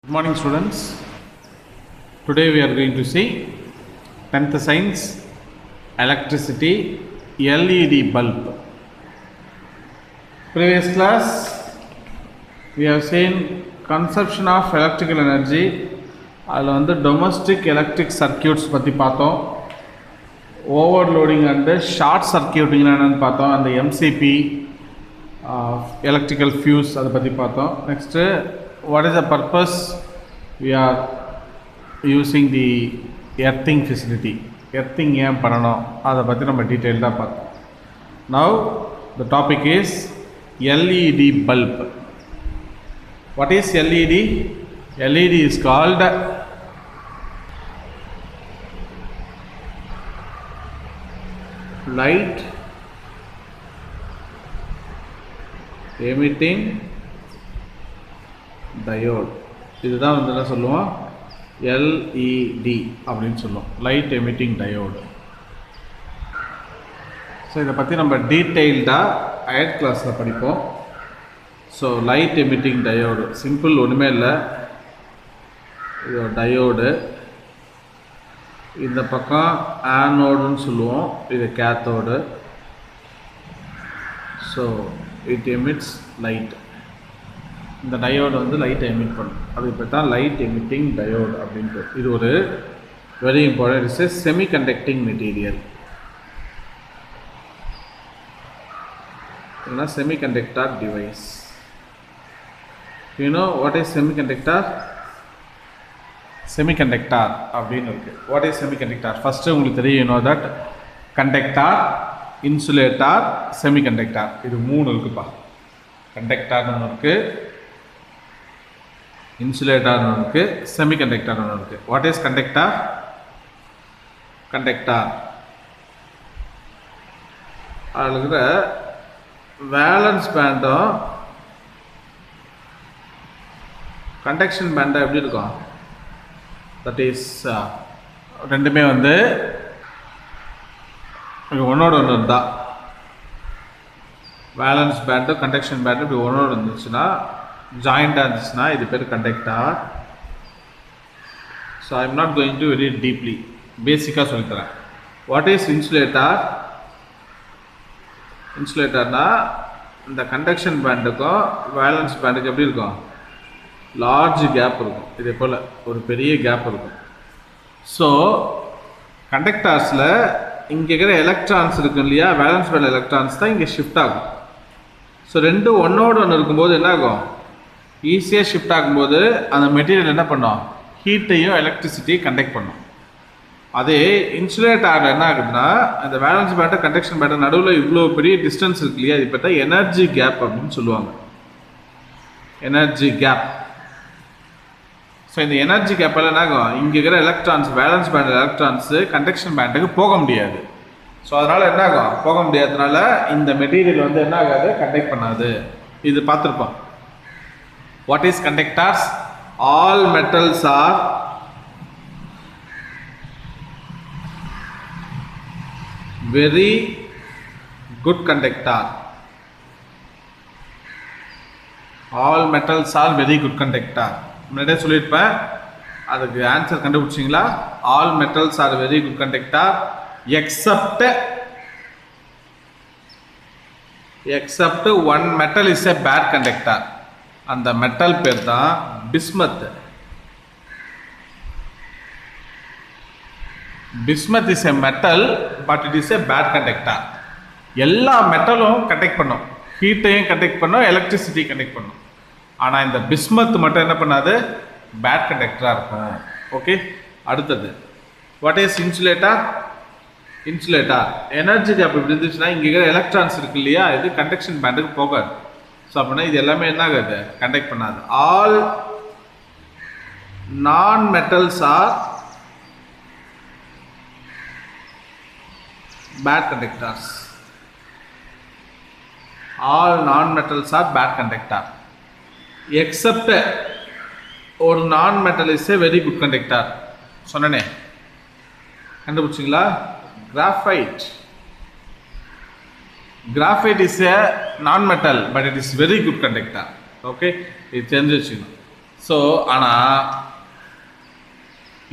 Good morning, students. Today we are going to see 10th science electricity LED bulb. Previous class we have seen consumption of electrical energy. அதில் வந்து domestic electric circuits பற்றி பார்த்தோம். Overloading and short circuiting என்னன்னு பார்த்தோம். அந்த MCP electrical fuse அதை பற்றி பார்த்தோம். Next, what is the purpose we are using the earthing facility? Earthing ஏன் பண்ணணும் அதை பற்றி நம்ம டீட்டெயில்டாக பார்த்தோம். Now the topic is LED bulb. What is LED? LED is called light emitting diode. இதுதான் வந்து என்ன சொல்லுவோம், LED அப்படின்னு சொல்லுவோம், லைட் எமிட்டிங் டயோடு. ஸோ இதை பற்றி நம்ம டீட்டெயில்டாக ஹையர் கிளாஸில் படிப்போம். So light emitting diode simple, ஒன்றுமே இல்லை. இது டயோடு, இந்த பக்கம் ஆனோடுன்னு சொல்லுவோம், இது cathode. So it emits light. இந்த டயோடு வந்து லைட்டை எமிட் பண்ணும், அதுக்கு பேர் தான் லைட் எமிட்டிங் டயோடு அப்படின்ட்டு. இது ஒரு very important, it's a semiconducting material. இல்லைனா semiconductor device. You know what is semiconductor? Semiconductor அப்படின்னு இருக்குது. What is semiconductor? First உங்களுக்கு தெரியும், you know that conductor, insulator, semiconductor, இது மூணு இருக்குப்பா. கண்டக்டர்னு ஒன்று இருக்குது, இன்சுலேட்டர்னு ஒன்று இருக்குது, செமி கண்டக்டர்னு ஒன்று இருக்குது. What is conductor? கண்டக்டர் அதில் இருக்கிற வேலன்ஸ் பேண்டும் கண்டக்ஷன் பேண்டும் எப்படி இருக்கும்? தட் இஸ் ரெண்டுமே வந்து ஒன்னோட ஒன்று இருந்தால், வேலன்ஸ் பேண்டும் கண்டக்ஷன் பேண்டும் இப்படி ஒன்னோட இருந்துச்சுன்னா, ஜாயிண்டாக இருந்துச்சுன்னா, இது பேர் conductor. So I am not going to very deeply, பேசிக்காக சொல்லித்தரேன். What is insulator? இன்சுலேட்டர்னா இந்த கண்டக்ஷன் பேண்டுக்கும் வேலன்ஸ் பேண்டுக்கும் எப்படி இருக்கும்? லார்ஜ் கேப் இருக்கும், இதே போல் ஒரு பெரிய கேப் இருக்கும். ஸோ கண்டக்டர்ஸில் இங்கே இருக்கிற எலக்ட்ரான்ஸ் இருக்கும் இல்லையா, வேலன்ஸ் பேண்ட் எலக்ட்ரான்ஸ் தான் இங்கே ஷிஃப்ட் ஆகும். ஸோ ரெண்டும் ஒன்றோடு ஒன்று இருக்கும்போது என்ன ஆகும்? ஈஸியாக ஷிஃப்ட் ஆகும்போது அந்த மெட்டீரியல் என்ன பண்ணும்? ஹீட்டையும் எலக்ட்ரிசிட்டியும் கண்டக்ட் பண்ணும். அதே இன்சுலேட்டரில் என்ன ஆகுதுன்னா, அந்த வேலன்ஸ் பேண்டை கண்டக்ஷன் பேண்டை நடுவில் இவ்வளோ பெரிய டிஸ்டன்ஸ் இருக்கு இல்லையா, இது பார்த்தா எனர்ஜி கேப் அப்படின்னு சொல்லுவாங்க. Energy gap. ஸோ இந்த எனர்ஜி கேப்பில் என்ன ஆகும்? இங்கே இருக்கிற electrons, valence band electrons conduction பேண்டுக்கு போக முடியாது. ஸோ அதனால் என்ன ஆகும்? போக முடியாததுனால இந்த மெட்டீரியல் வந்து என்ன ஆகாது? கண்டக்ட் பண்ணாது. இது பார்த்துருப்போம். What is conductors? All metals are very good conductor. All metals are very good conductor. முன்னாடியே சொல்லியிருப்பேன், அதுக்கு ஆன்சர் கண்டுபிடிச்சிங்களா? All metals are very good conductor except one metal is a bad conductor. அந்த மெட்டல் பேர் தான் bismuth. Bismuth is a metal but it is a bad conductor. எல்லா மெட்டலும் conduct பண்ணும், ஹீட்டையும் conduct பண்ணும், எலக்ட்ரிசிட்டி கண்டக்ட் பண்ணும். ஆனால் இந்த பிஸ்மத் மட்டும் என்ன பண்ணாது? பேட் கண்டக்டராக இருக்கும். ஓகே, அடுத்தது what is insulator? Insulator energy gap இப்படி இருந்துச்சுன்னா, இங்கே இருக்கிற எலக்ட்ரான்ஸ் இருக்கு இல்லையா, இது கண்டக்ஷன் பேண்டுக்கு போகாது. ஸோ அப்படின்னா இது எல்லாமே என்ன ஆகாது? கண்டக்ட் பண்ணாது. All non metals are bad conductors. All non metals are bad conductor except ஒரு non metal is a very good conductor. சொன்னனே, கண்டுபிடிச்சிங்களா? Graphite. Graphite is a non-metal but it is very good conductor. Okay, இது தெரிஞ்சு வச்சுக்கணும். So ஆனால்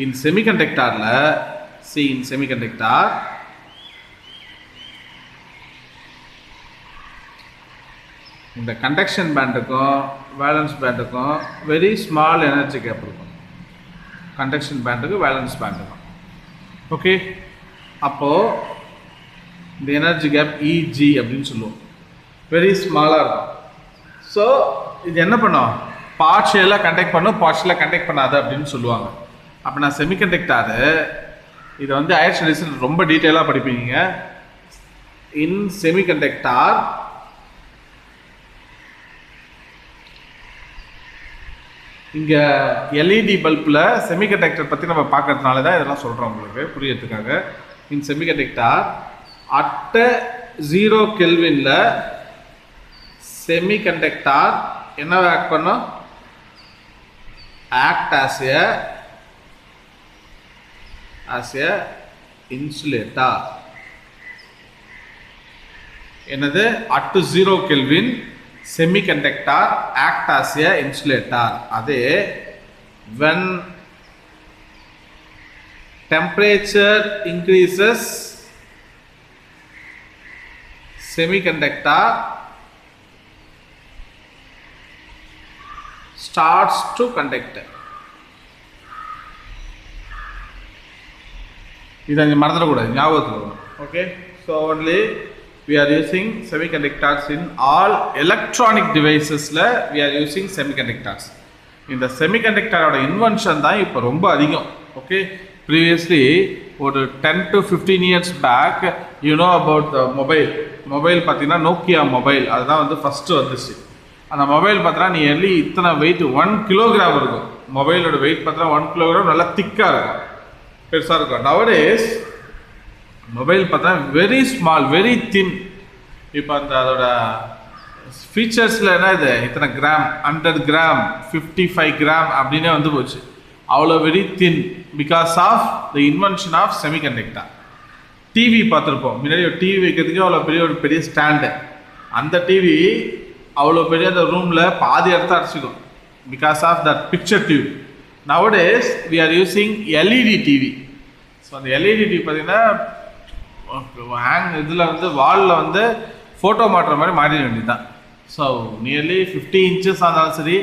in semiconductorல see in semiconductor இந்த conduction பேண்டுக்கும் வேலன்ஸ் பேண்டுக்கும் வெரி ஸ்மால் எனர்ஜி கேப் இருக்கும். கண்டக்ஷன் பேண்டுக்கும் வேலன்ஸ் பேண்டுக்கும் ஓகே. அப்போது இந்த எனர்ஜி கேப் இஜி அப்படின்னு சொல்லுவோம், வெரி ஸ்மாலாக இருக்கும். ஸோ இது என்ன பண்ணும், பார்ஷியலாக கண்டக்ட் பண்ணும், பார்ஷியலாக கண்டக்ட் பண்ணாது அப்படின்னு சொல்லுவாங்க. அப்போ நான் செமிகண்டக்டாரு இதை வந்து ஹையர் ஸ்டடீஸில் ரொம்ப டீட்டெயிலாக படிப்பீங்க. இன் செமிகண்டக்டார் இங்கே எல்இடி பல்பில் செமிகண்டக்டர் பற்றி நம்ம பார்க்கறதுனால தான் இதெல்லாம் சொல்கிறோம் உங்களுக்கு புரியறதுக்காக. இன் செமிகண்டக்டார் அட் 0 கெல்வினில் செமிகண்டக்டார் என்ன ஆக்ட் பண்ணும், ஆக்ட் as a insulator. என்னது, at 0 Kelvin semiconductor act as a insulator. அதே when temperature increases semiconductor starts to conduct. இதை நீங்கள் மறந்துடக்கூடாது, ஞாபகத்தில் இருக்கணும் okay. So only we are using semiconductors in all electronic devicesல we are using semiconductors. இந்த செமிகண்டக்டரோட invention தான் இப்போ ரொம்ப அதிகம் ஓகே. ப்ரீவியஸ்லி ஒரு 10 to 15 years back you know about the mobile பார்த்தீங்கன்னா நோக்கியா மொபைல் அதுதான் வந்து ஃபஸ்ட்டு வந்துச்சு. அந்த மொபைல் பார்த்தீங்கன்னா நீ எர்லி இத்தனை வெயிட் 1 கிலோகிராம் இருக்கும். மொபைலோட வெயிட் பார்த்தீங்கன்னா 1 கிலோகிராம், நல்லா திக்காக இருக்கும், பெருசாக இருக்கும். நவடேஸ் மொபைல் பார்த்தா வெரி ஸ்மால், வெரி தின். இப்போ அந்த அதோட ஃபீச்சர்ஸில் என்ன இது, இத்தனை கிராம், 100 கிராம், 55 கிராம் அப்படின்னே வந்து போச்சு. அவ்வளோ very thin because of the invention of semiconductor. TV பார்த்துருப்போம், முன்னாடி ஒரு டிவி வைக்கிறதுக்கு அவ்வளோ பெரிய ஸ்டாண்டு. அந்த டிவி அவ்வளோ பெரிய அந்த ரூமில் பாதி இடத்த அடிச்சிக்கும் because of that picture tube. Nowadays we are using LED TV. So அந்த எல்இடி டிவி பார்த்தீங்கன்னா இதில் வந்து வாலில் வந்து ஃபோட்டோ மாட்டுற மாதிரி மாறிட வேண்டியது தான். ஸோ நியர்லி 50 inches இருந்தாலும் சரி,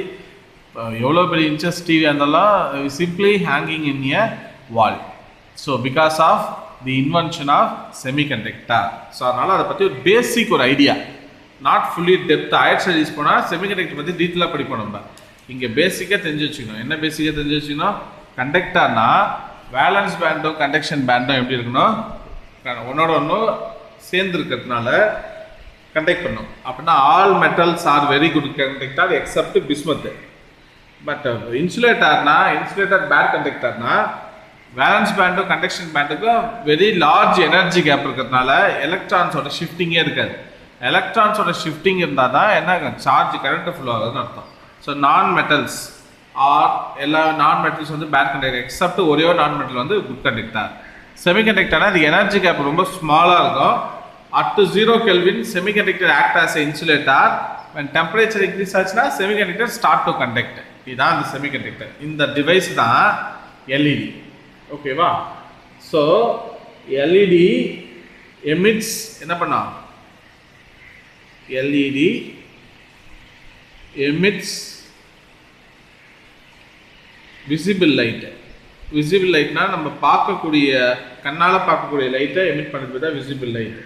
எவ்வளோ பெரிய இன்ச்சஸ் டிவியாக இருந்தாலும் simply hanging in a wall. So because of the invention of semiconductor. So அதனால் அதை பற்றி ஒரு பேசிக் ஒரு idea, not fully depth. Higher studies போனால் செமிகண்டக்டர் பற்றி டீட்டெயிலாக படிப்போம். நம்ம இங்கே பேசிக்காக தெரிஞ்சு வச்சுக்கணும். என்ன பேசிக்காக தெரிஞ்சு வச்சுக்கணும், கண்டக்டர்னா வேலன்ஸ் பேண்டும் கண்டக்ஷன் பேண்டும் எப்படி இருக்கணும், ஒன்னோட ஒன்று சேர்ந்து இருக்கிறதுனால கண்டக்ட் பண்ணும். அப்படின்னா all metals are very good conductor except bismuth. But insulator bad கண்டக்டர்னா வேலன்ஸ் பேண்டும் கண்டக்ஷன் பேண்டுக்கும் வெரி லார்ஜ் எனர்ஜி கேப் இருக்கிறதுனால எலக்ட்ரான்ஸோட ஷிஃப்டிங்கே இருக்காது. எலக்ட்ரான்ஸோட ஷிஃப்டிங் இருந்தால் தான் என்ன சார்ஜ் கரண்ட் ஃப்ளோ ஆகுதுன்னு அர்த்தம். ஸோ நான் மெட்டல்ஸ் ஆர் எல்லா நான் மெட்டல்ஸ் வந்து பேட் கண்டக்டர் எக்ஸப்ட் ஒரே ஒரு நான் மெட்டல் வந்து குட் கண்டக்டர். செமிகண்டக்டர்னா இது எனர்ஜி கேப் ரொம்ப ஸ்மாலாக இருக்கும். At 0 Kelvin semiconductor act as a insulator. when temperature increase ஆச்சுன்னா செமிகண்டக்டர் ஸ்டார்ட் டு கண்டக்ட். இதுதான் அந்த செமிகண்டக்டர். இந்த டிவைஸ் தான் எல்இடி ஓகேவா. ஸோ எல்இடி எமிட்ஸ் என்ன பண்ணா, LED emits visible light. Visible லைட்னா நம்ம பார்க்கக்கூடிய கண்ணால் பார்க்கக்கூடிய லைட்டை எமிட் பண்ணுறது தான் விசிபிள் லைட்.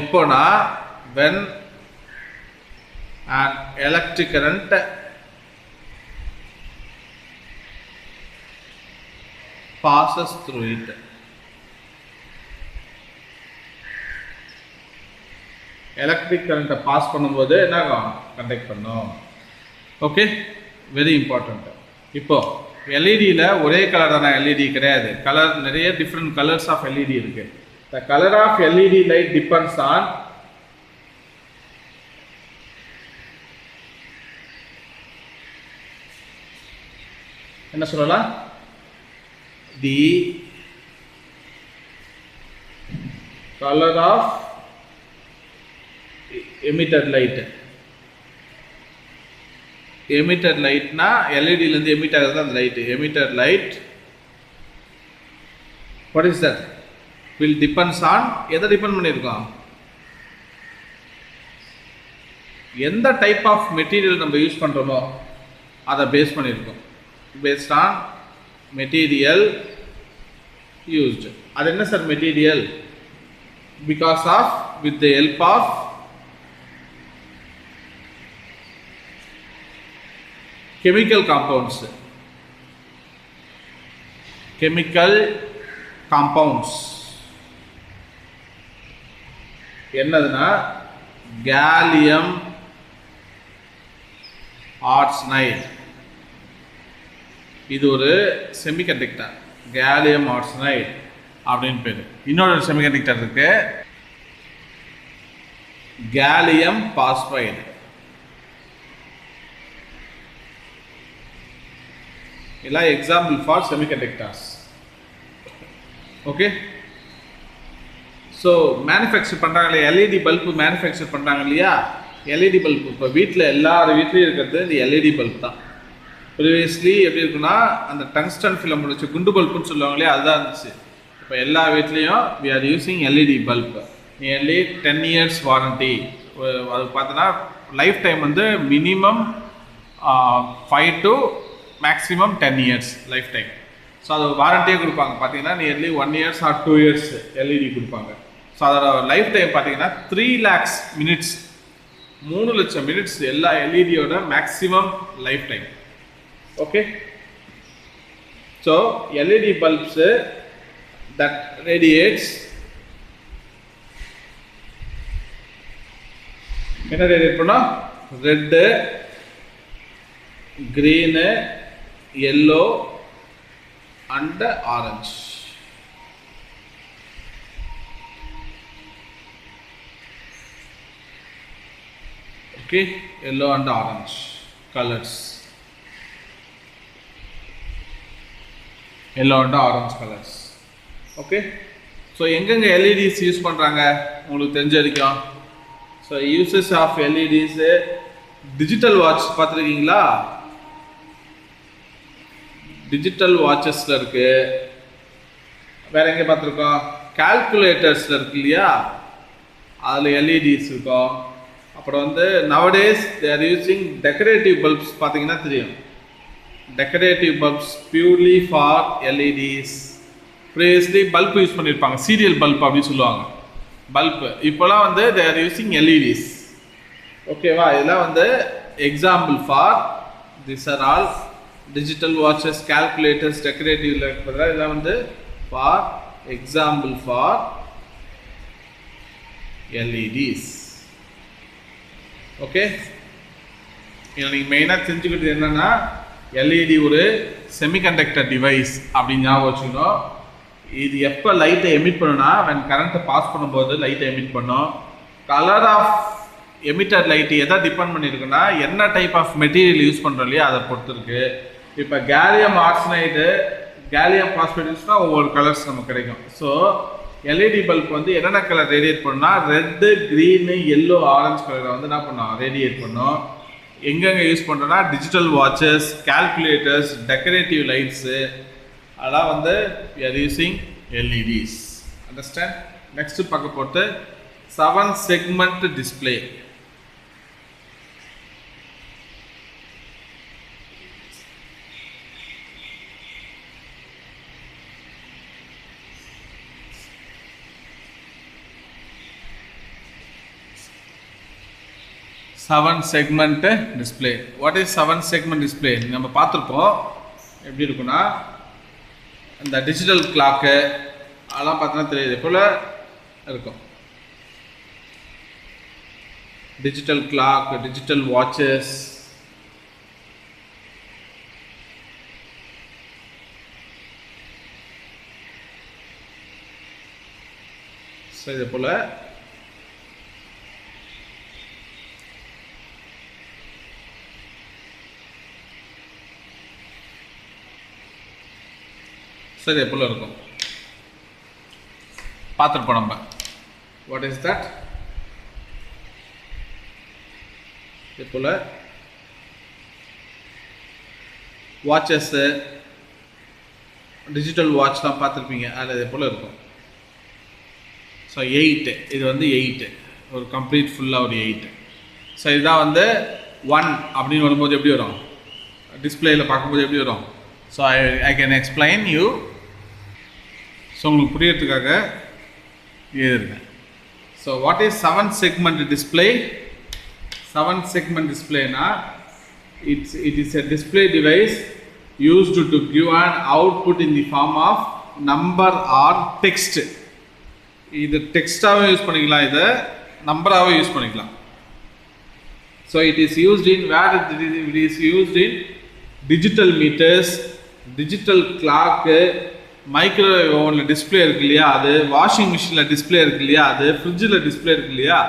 எப்போனா when an electric current passes through it. Electric கரண்ட்டை பாஸ் பண்ணும்போது என்ன ஆகும், கண்டக்ட் பண்ணும் ஓகே. Very important. இப்போ எல்இடியில் ஒரே கலரான எல்இடி கிடையாது, கலர் நிறைய டிஃப்ரெண்ட் கலர்ஸ் ஆஃப் எல்இடி இருக்கு. The colour of LED light depends on என்ன சொல்லலாம், the colour of emitted light. Emitted லைட்னா எல்இடிலேருந்து எமிட் ஆகிறது அந்த light. Emitted light what is that will depends on எதை டிபெண்ட் பண்ணியிருக்கோம், எந்த டைப் ஆஃப் மெட்டீரியல் நம்ம யூஸ் பண்ணுறோமோ அதை பேஸ் பண்ணியிருக்கோம். Based on material used. அது என்ன sir material? Because of with the help of chemical compounds. Chemical compounds என்னதுன்னா gallium arsenide. இது ஒரு செமிகண்டக்டர், gallium arsenide அப்படின்னு பேர். இன்னொரு செமிகண்டக்டர் இருக்கு gallium phosphide. எல்லாம் example for semiconductors. Okay, so manufacture பண்ணுறாங்க இல்லையா, எல்இடி பல்பு மேனுஃபேக்சர் பண்ணுறாங்க இல்லையா. எல்இடி பல்பு இப்போ வீட்டில் எல்லார் வீட்லேயும் இருக்கிறது இந்த எல்இடி பல்ப் தான். ப்ரீவியஸ்லி எப்படி இருக்குன்னா அந்த டங்ஸ்டன் ஃபிலம் முடிச்சு குண்டு பல்புன்னு சொல்லுவாங்க இல்லையா, அதுதான் இருந்துச்சு. இப்போ எல்லா வீட்லேயும் we are using LED bulb. Nearly 10 years warranty. அது பார்த்தோன்னா லைஃப் டைம் வந்து minimum 5 to maximum 10 years life time. So அது வாரண்டியே கொடுப்பாங்க. பார்த்தீங்கன்னா nearly 1 year or 2 years LED கொடுப்பாங்க. ஸோ அதோட லைஃப் டைம் பார்த்தீங்கன்னா 3 lakhs minutes, 3 லட்சம் மினிட்ஸ் எல்லா எல்இடியோட maximum life time. Okay, so LED bulbs that radiates என்ன ரேடியேட் பண்ணோம், red, green, yellow and orange. Okay, yellow and orange colors. Yellow and orange colors. Okay, so எங்கெங்க LEDs use பண்றாங்க உங்களுக்கு தெரிஞ்ச வரைக்கும். So uses of LEDs, digital watch பார்த்துருக்கீங்களா? Digital வாட்சஸில் இருக்குது. வேறு எங்கே பார்த்துருக்கோம், கால்குலேட்டர்ஸில் இருக்கு இல்லையா, அதில் எல்இடிஸ் இருக்கும். அப்புறம் வந்து nowadays they are using decorative bulbs. பார்த்தீங்கன்னா தெரியும், decorative bulbs purely for LEDs. Previously bulb use பண்ணியிருப்பாங்க, சீரியல் பல்ப் அப்படின்னு சொல்லுவாங்க பல்ப்பு. இப்போலாம் வந்து தே ஆர் யூஸிங் எல்இடிஸ். ஓகேவா, இதெல்லாம் வந்து example for this are all digital watches, calculators, decorative இருக்கிறதா இதெல்லாம் வந்து for example for LEDs. Okay, இதில் நீங்கள் மெயினாக தெரிஞ்சுக்கிட்டு என்னென்னா எல்இடி ஒரு செமிகண்டக்டர் டிவைஸ் அப்படின்னு ஞாபகம் வச்சுக்கணும். இது எப்போ லைட்டை எமிட் பண்ணுன்னா when கரண்ட்டை பாஸ் பண்ணும்போது லைட்டை எமிட் பண்ணும். கலர் ஆஃப் எமிட்டர் லைட்டு எதை டிபெண்ட் பண்ணியிருக்குன்னா என்ன டைப் ஆஃப் மெட்டீரியல் யூஸ் பண்ணுறோம் இல்லையா அதை பொறுத்து இருக்குது. இப்போ கேலியம் ஆர்சனைடு, கேலியம் பாஸ்பேட்ஸ்னால் ஒவ்வொரு கலர்ஸ் நமக்கு கிடைக்கும். ஸோ எல்இடி பல்ப் வந்து என்னென்ன கலர் ரேடியேட் பண்ணால் ரெட்டு, க்ரீனு, எல்லோ, ஆரஞ்சு கலரை வந்து என்ன பண்ணோம் ரேடியேட் பண்ணோம். எங்கெங்கே யூஸ் பண்ணுறோன்னா digital watches, calculators, decorative lights, அதெல்லாம் வந்து we are using LEDs. Understand? Next பார்க்க போட்டு 7 segment display. Seven segment display. What is 7 segment display? நம்ம பார்த்துருப்போம். எப்படி இருக்குன்னா இந்த டிஜிட்டல் கிளாக்கு அதெல்லாம் பார்த்தோன்னா தெரியுது போல் இருக்கும். Digital clock, digital watches, so இது போல் சரி போல் இருக்கும். பார்த்துருப்போம் நம்ம. What is that? இது போல் வாட்சஸ்ஸு டிஜிட்டல் வாட்ச்லாம் பார்த்துருப்பீங்க, அதில் இதே போல் இருக்கும். ஸோ 8 இது வந்து 8 ஒரு கம்ப்ளீட் ஃபுல்லாக ஒரு 8. ஸோ இதுதான் வந்து 1 அப்படின்னு வரும்போது எப்படி வரும், டிஸ்பிளேயில் பார்க்கும்போது எப்படி வரும். So I can explain you. So உங்களுக்கு புரியறதுக்காக எழுதுங்க. So what is 7 segment display? 7 segment displayனா it is a display device used to give an output in the form of number or text. இது டெக்ஸ்டாகவே யூஸ் பண்ணிக்கலாம், இதை நம்பராகவே யூஸ் பண்ணிக்கலாம். So it is used in where it is used in digital meters, digital clock, microwave ஓவனில் display இருக்கு இல்லையா அது, washing மிஷினில் டிஸ்பிளே இருக்கு இல்லையா அது, ஃப்ரிட்ஜில் டிஸ்பிளே இருக்கு இல்லையா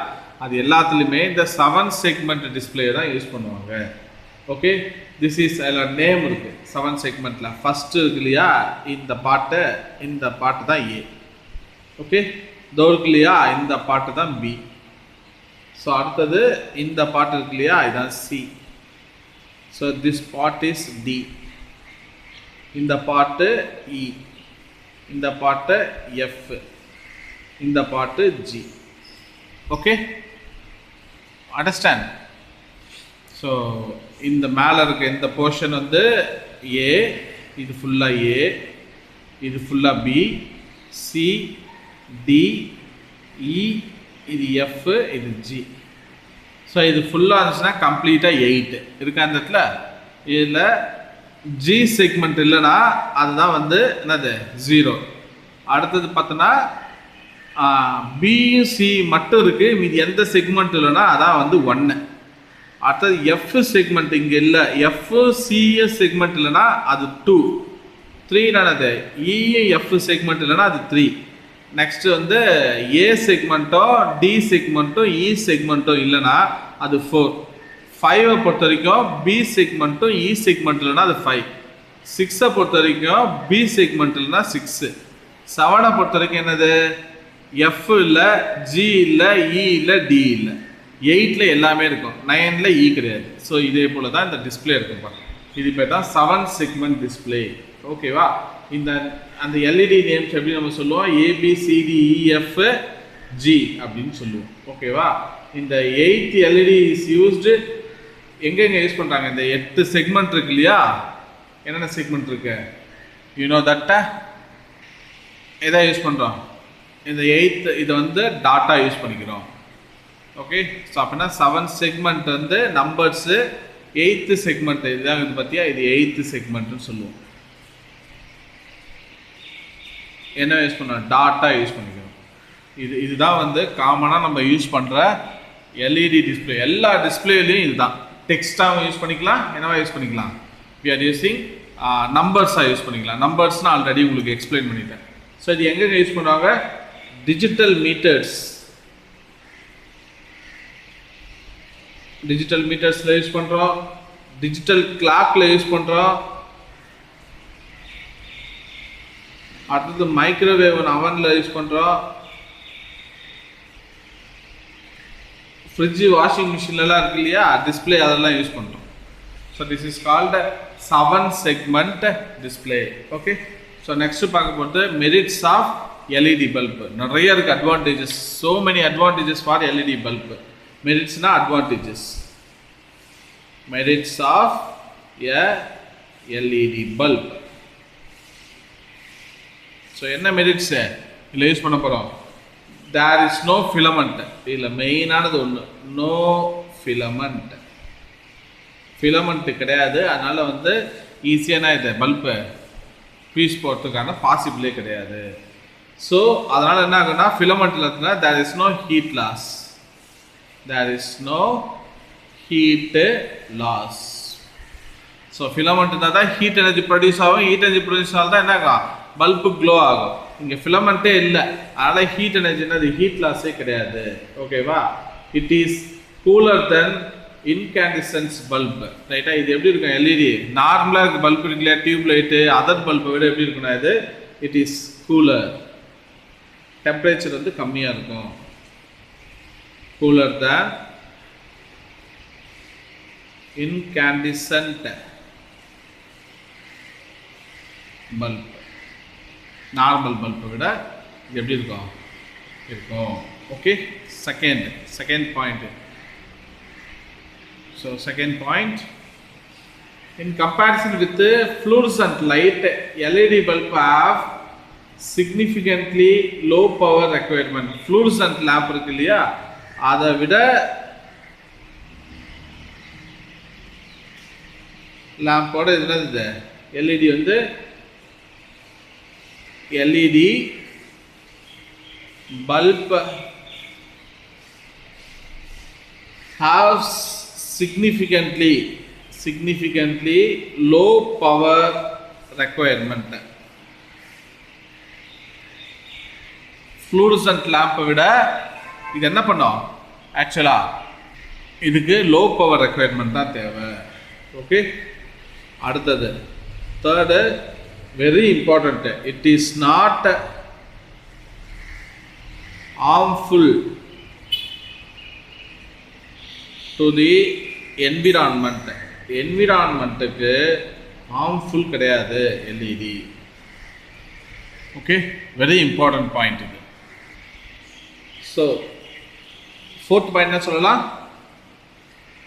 அது, எல்லாத்துலேயுமே இந்த 7 segment டிஸ்பிளே தான் யூஸ் பண்ணுவாங்க. ஓகே, திஸ் இஸ் அதில் நேம் இருக்குது 7 segmentல. ஃபஸ்ட்டு இருக்கு இல்லையா இந்த பாட்டு தான் ஏ. ஓகே, இதோ இருக்கு இல்லையா இந்த பாட்டு தான் பி. ஸோ அடுத்தது இந்த பாட்டு இருக்கு இல்லையா இதுதான் C. So this part is D, இந்த பாட்டு இ, இந்த பாட்டு எஃப், இந்த பாட்டு ஜி. Okay, understand? ஸோ இந்த மேலே இருக்க இந்த போர்ஷன் வந்து ஏ, இது ஃபுல்லாக ஏ, இது ஃபுல்லாக பி, சி, டி, இ, இது எஃப், இது ஜி. ஸோ இது ஃபுல்லாக இருந்துச்சுன்னா கம்ப்ளீட்டாக 8 இருக்கா அந்த இடத்துல. இதில் ஜி செக்மெண்ட் இல்லைன்னா அதுதான் வந்து என்னது 0. அடுத்தது பார்த்தோன்னா பியும் சி மட்டும் இருக்குது, மீது எந்த செக்மெண்ட் இல்லைன்னா அதான் வந்து 1. அடுத்தது எஃப் செக்மெண்ட் இங்கே இல்லை, எஃப் சிஎஸ் செக்மெண்ட் இல்லைன்னா அது 2. 3 இயும் எஃப் செக்மெண்ட் இல்லைன்னா அது 3. நெக்ஸ்ட் வந்து ஏ செக்மெண்ட்டோ டி செக்மெண்ட்டோ இ செக்மெண்ட்டோ இல்லைன்னா அது 4. 5 பொறுத்த வரைக்கும் பி செக்மெண்ட்டும் இ செக்மெண்ட் இல்லைன்னா அது 5. 6 பொறுத்த வரைக்கும் பி செக்மெண்ட் இல்லைன்னா 6. 7 பொறுத்த வரைக்கும் என்னது எஃப் இல்லை, ஜி இல்லை, இ இல்லை, டி இல்லை. 8ல் எல்லாமே இருக்கும், 9ல் இ கிடையாது. ஸோ இதே போல் தான் இந்த டிஸ்பிளே இருக்கும் பாருங்க. இது பேர் தான் 7 segment டிஸ்பிளே. ஓகேவா? இந்த அந்த எல்இடி நேம்ஸ் எப்படி நம்ம சொல்லுவோம், ABCDEF G அப்படின்னு சொல்லுவோம். ஓகேவா? இந்த 8 எல்இடி இஸ் யூஸ்டு எங்கெங்க யூஸ் பண்ணுறாங்க, இந்த 8 செக்மெண்ட் இருக்கு இல்லையா, என்னென்ன செக்மெண்ட் இருக்கு யூனோ தட்டை எதை யூஸ் பண்ணுறோம், இந்த 8 இதை வந்து டாட்டா யூஸ் பண்ணிக்கிறோம். ஓகே, ஸோ அப்படின்னா 7 செக்மெண்ட் வந்து நம்பர்ஸு, 8th செக்மெண்ட் இதுதான் வந்து பார்த்தியா, இது 8th செக்மெண்ட்னு சொல்லுவோம். என்ன யூஸ் பண்ணுறோம், டாட்டா யூஸ் பண்ணிக்கிறோம். இதுதான் வந்து காமனாக நம்ம யூஸ் பண்ணுற எல்இடி டிஸ்பிளே. எல்லா டிஸ்பிளேலையும் இதுதான். டெக்ஸ்ட்டாகவும் யூஸ் பண்ணிக்கலாம், என்னவா யூஸ் பண்ணிக்கலாம், வி ஆர் யூஸிங் நம்பர்ஸாக யூஸ் பண்ணிக்கலாம். நம்பர்ஸ்னால் ஆல்ரெடி உங்களுக்கு எக்ஸ்பிளைன் பண்ணிட்டேன். ஸோ இது எங்கே யூஸ் பண்ணுவாங்க, டிஜிட்டல் மீட்டர்ஸ், டிஜிட்டல் மீட்டர்ஸில் யூஸ் பண்ணுறோம், டிஜிட்டல் கிளாக்கில் யூஸ் பண்ணுறோம், அடுத்தது மைக்ரோவேவ் அவனில் யூஸ் பண்ணுறோம், ஃப்ரிட்ஜு வாஷிங் மிஷின்லலாம் இருக்கு இல்லையா டிஸ்பிளே, அதெல்லாம் யூஸ் பண்ணுறோம். So this is called 7 segment display. Okay, so next பார்க்க போகிறது மெரிட்ஸ் ஆஃப் எல்இடி பல்பு. நிறைய இருக்குது advantages, so many advantages for LED bulb. மெரிட்ஸ்னா advantages, merits of a LED bulb. So என்ன மெரிட்ஸு இதில் யூஸ் பண்ண போகிறோம், தேர் இஸ் நோ ஃபிலமெண்ட். இதில் மெயினானது ஒன்று, நோ ஃபிலமெண்ட். ஃபிலமெண்ட்டு கிடையாது, அதனால் வந்து ஈஸியான இது பல்பு பீஸ் போகிறதுக்கான பாசிபிளே கிடையாது. ஸோ அதனால் என்ன ஆகுன்னா, ஃபிலமெண்ட்டில் இருக்குன்னா there is no heat loss, there is no heat loss. So filament இருந்தால் தான் ஹீட் எனர்ஜி ப்ரொடியூஸ் ஆகும், ஹீட் எனர்ஜி ப்ரொடியூஸ் ஆனால் தான் என்ன ஆகும், பல்பு க்ளோ ஆகும். இங்கே ஃபிலமெண்ட்டே இல்லை, அதனால் ஹீட் எனர்ஜின்னா அது ஹீட் லாஸே கிடையாது. ஓகேவா? It is cooler then incandescent bulb. ரைட்டா? இது எப்படி இருக்கும், எல்இடி நார்மலாக இருக்குது பல்பு இருக்கு இல்லையா, டியூப் லைட்டு அதர் பல்பை விட எப்படி இருக்குன்னா இது இட் இஸ் கூலர். டெம்பரேச்சர் வந்து கம்மியாக இருக்கும், கூலர் தேன் இன்கேண்டிசன்ட். பல்ப் நார்மல் பல்பை விட இது எப்படி இருக்கும் இருக்கும். Okay, second point. So second point, in comparison with the fluorescent light, LED bulb have significantly low power requirement. Fluorescent lamp இருக்கு இல்லையா, அதை விட லேம்போட இது என்னது, எல்இடி வந்து LED bulb have significantly low power requirement. fluorescent lamp விட இது என்ன பண்ணும், ஆக்சுவலா இதுக்கு லோ பவர் ரெக்குயர்மெண்ட் தான் தேவை. ஓகே, அடுத்தது third, very important, it is not harmful to the environment. என்விரான்மெண்ட்டுக்கு ஹார்ம்ஃபுல் கிடையாது LED. Okay, very important point இது. ஸோ ஃபோர்த் பாயிண்ட் என்ன சொல்லலாம்,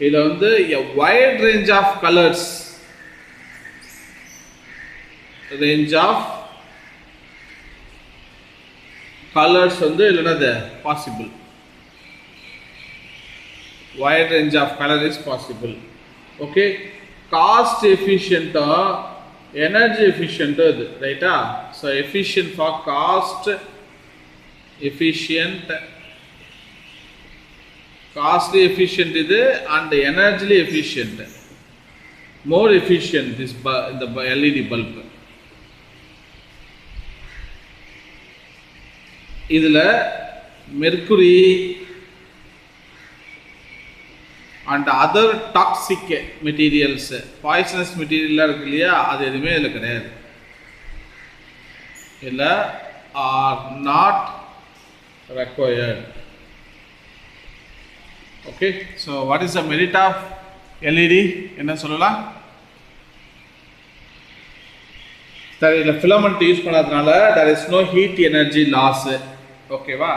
இதில் வந்து a wide range of colors, வந்து இல்லைன்னா possible, wide range of color is possible. Okay, cost efficient or energy efficient இது ரைட்டா. so efficient for cost efficient, costly efficient இது and energy efficient, more efficient this the LED bulb. இதுல mercury and other toxic materials, poisonous material இருக்கு இல்லையா, அது எதுவுமே இதில் கிடையாது. இல்லை are not required. Okay, so what is the merit of LED என்ன சொல்லலாம், சரி, இதில் filament யூஸ் பண்ணாதனால there is no heat energy loss. ஓகேவா,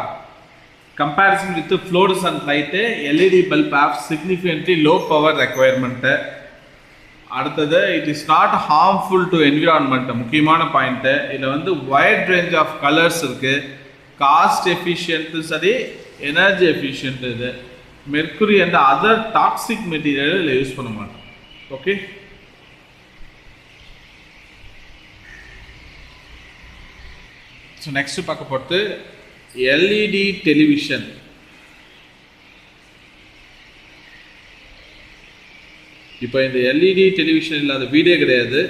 comparison with the fluorescent light, LED bulb have significantly low power requirement. அடுத்தது, it is not harmful to environment, முக்கியமான point. இதில் வந்து wide range of colors இருக்கு, cost efficient சரி, energy efficient இது, mercury and other toxic material இதில் use பண்ண மாட்டோம். ஓகே, ஸோ நெக்ஸ்ட் பார்க்க போகிறது LED டெலிவிஷன். இப்போ இந்த LED டெலிவிஷன் இல்லாத வீடே கிடையாது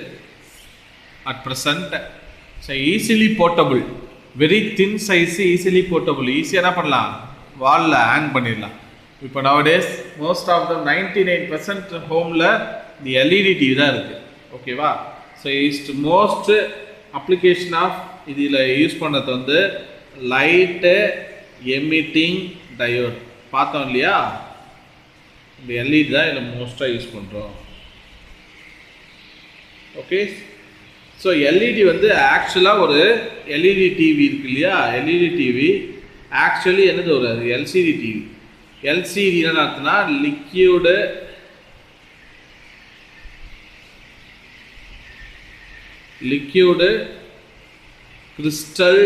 at present. So easily portable, very thin size, easily portable, ஈஸியாக என்ன பண்ணலாம், வாலில் ஹேங் பண்ணிடலாம். இப்போ நவடேஸ் மோஸ்ட் ஆஃப் த 99% ஹோமில் இந்த LED டிவி தான் இருக்குது. ஓகேவா, so is most application of இதில் யூஸ் பண்ணது வந்து லைட்டு எமிட்டிங் டயோட் பார்த்தோம் இல்லையா, இந்த LED தான் இதில் மோஸ்ட்டாக யூஸ் பண்ணுறோம். ஓகே, ஸோ LED வந்து ஆக்சுவலாக ஒரு LED டிவி இருக்கு இல்லையா, LED டிவி ஆக்சுவலி என்னது ஒரு LCD டிவி. LCD என்ன அர்த்தம்னா லிக்யூடு கிறிஸ்டல்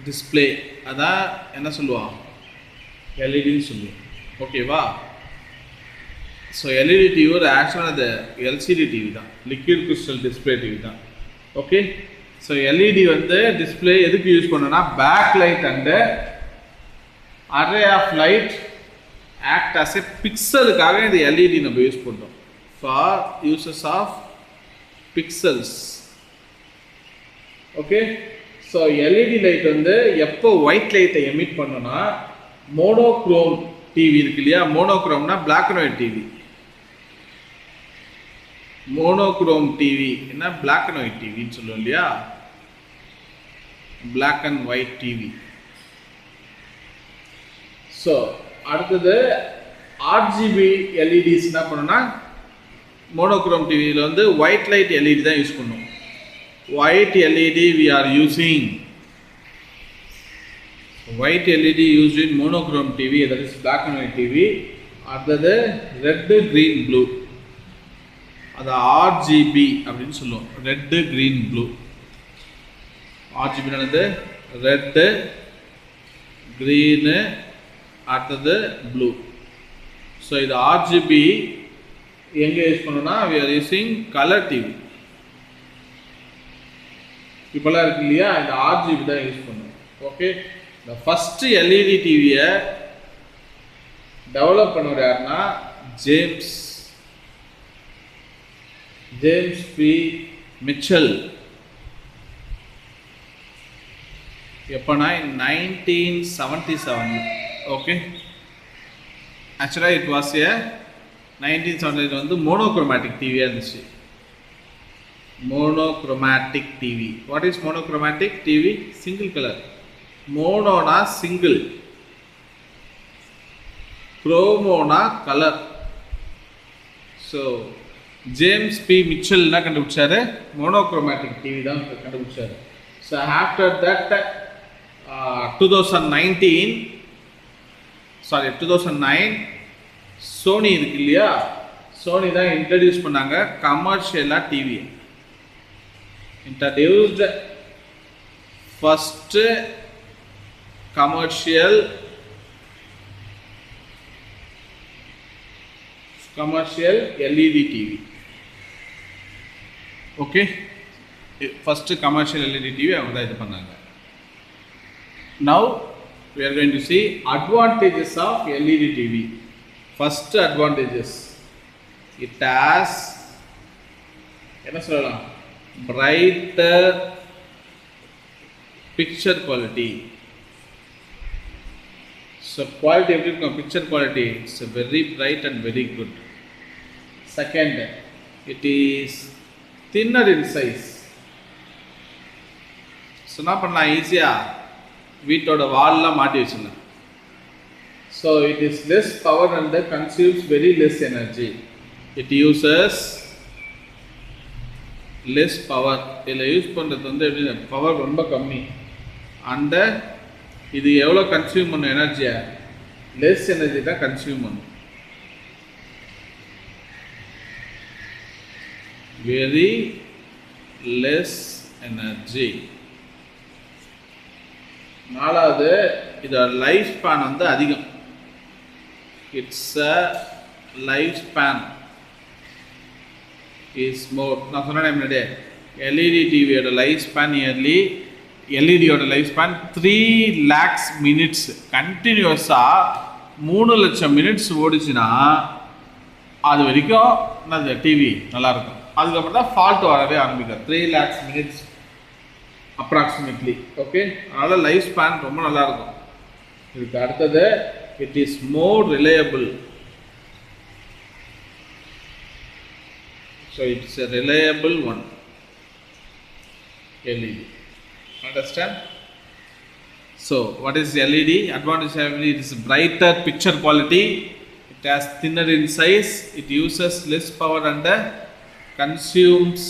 டிஸ்பிளே, அதான் என்ன சொல்லுவான், எல்இடின்னு சொல்லுவோம். ஓகேவா, ஸோ எல்இடி டிவி ஒரு ஆக்சுவலாக அது எல்சிடி டிவி தான், லிக்விட் கிறிஸ்டல் டிஸ்பிளே டிவி தான். ஓகே, ஸோ எல்இடி வந்து டிஸ்பிளே எதுக்கு யூஸ் பண்ணோன்னா, back light and array of light act as a பிக்சலுக்காக இந்த எல்இடி நம்ம யூஸ் பண்ணுறோம், for uses of pixels. Okay, so LED light வந்து எப்போ ஒயிட் லைட்டை எமிட் பண்ணோன்னா, மோனோக்ரோம் டிவி இருக்கு இல்லையா, மோனோக்ரோம்னா black and white TV. Monochrome TV என்ன, பிளாக் அண்ட் ஒயிட் டிவின்னு சொல்லுவோம் இல்லையா, black and white TV. So அடுத்தது ஆர்ஜிபி எல்இடிஸ் என்ன பண்ணோன்னா, மோனோக்ரோம் டிவியில் வந்து ஒயிட் லைட் எல்இடி தான் யூஸ் பண்ணுவோம். white LED we are using. White LED used in monochrome TV, that is black and white TV. அடுத்தது red, green, blue. அது RGB அப்படின்னு சொல்லுவோம். Red, green, blue. RGB என்னது? Red, green, அடுத்தது blue. So இது RGB எங்க use பண்ணோம்னா we are using color TV. இப்போலாம் இருக்கு இல்லையா, இந்த RGB தான் யூஸ் பண்ணுவோம். ஓகே, இந்த ஃபர்ஸ்ட் LED டிவியை டெவலப் பண்ணவர் யாருன்னா ஜேம்ஸ் பி மிச்சல். எப்போனா 1977. ஓகே, ஆக்சுவலாக இட் வாஸ் ஏ 1970 வந்து மோனோக்ரோமேட்டிக் டிவியாக இருந்துச்சு. monochromatic TV. What is monochromatic TV? Single color. Mono na single, chromo na color. So James P. Mitchell na kandupicharu monochromatic TV da kandupicharu. So after that 2009 Sony irukku illaya, Sony da introduce பண்ணாங்க commercial TV. Introduced first commercial LED TV. Okay, first commercial LED TV avanga idu pannanga. Now we are going to see advantages of LED TV. First advantages, it has enna sollalam, brighter picture quality. So quality எப்படி இருக்கும்? Picture quality, it's very bright and very good. Second, it is thinner in size. So என்ன பண்ணலாம், ஈஸியா வீட்டோட வால்ல மாட்டி வச்சிடலாம். So it is less power and consumes very less energy. It uses less power. இதில் யூஸ் பண்ணுறது வந்து எப்படி, பவர் ரொம்ப கம்மி. அந்த இது எவ்வளோ கன்சியூம் பண்ணும் எனர்ஜியை? லெஸ் எனர்ஜி தான் கன்சியூம் பண்ணும். Very less energy. நாலாவது, இதோட லைஃப் ஸ்பேன் வந்து அதிகம். It's a life span is more. நான் சொன்னேன் முன்னாடியே, LED டிவியோட லைஃப் ஸ்பேன் இயர்லி, எல்இடியோட லைஃப் ஸ்பேன் 3 lakhs minutes. கண்டினியூஸாக 3 லட்சம் மினிட்ஸ் ஓடிச்சுன்னா அது வரைக்கும் அந்த டிவி நல்லாயிருக்கும். அதுக்கப்புறம் தான் ஃபால்ட் வரவே ஆரம்பிக்கும். 3 lakhs minutes அப்ராக்சிமேட்லி. ஓகே, அதனால் லைஃப் ஸ்பேன் ரொம்ப நல்லாயிருக்கும். இதுக்கு அடுத்தது, it is more reliable. So it's a reliable one, LED. Understand? So what is LED? Advantage of LED, it is brighter picture quality. It has thinner in size. It uses less power and consumes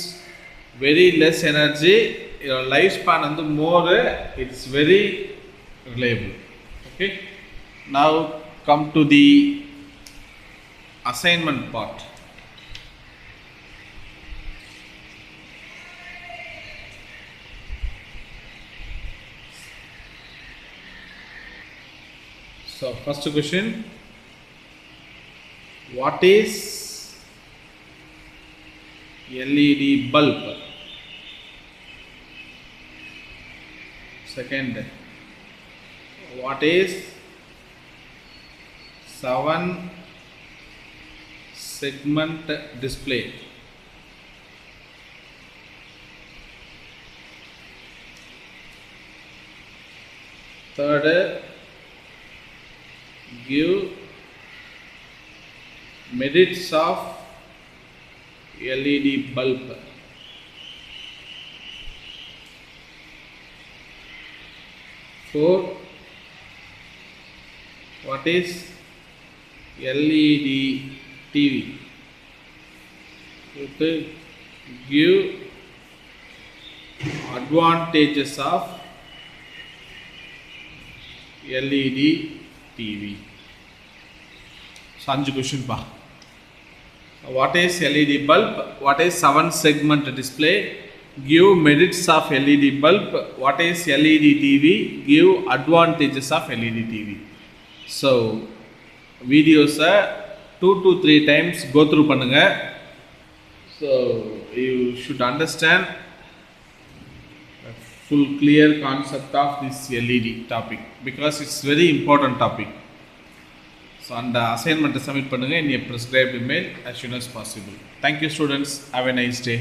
very less energy. Your lifespan and more. It's very reliable. Okay. Now come to the assignment part. So first question, what is LED bulb? Second, what is 7-segment display? Third, give merits of LED bulb. Four, what is LED TV? Fifth, give advantages of LED TV. So 5 question pa. What is LED bulb? What is 7 segment display? Give merits of LED bulb. What is LED TV? Give advantages of LED TV. So videos 2 to 3 times go through பண்ணுங்க. So you should understand a full clear concept of this LED topic because it's very important topic. So அந்த assignment submit பண்ணுங்க in a prescribed email as soon as possible. Thank you students. Have a nice day.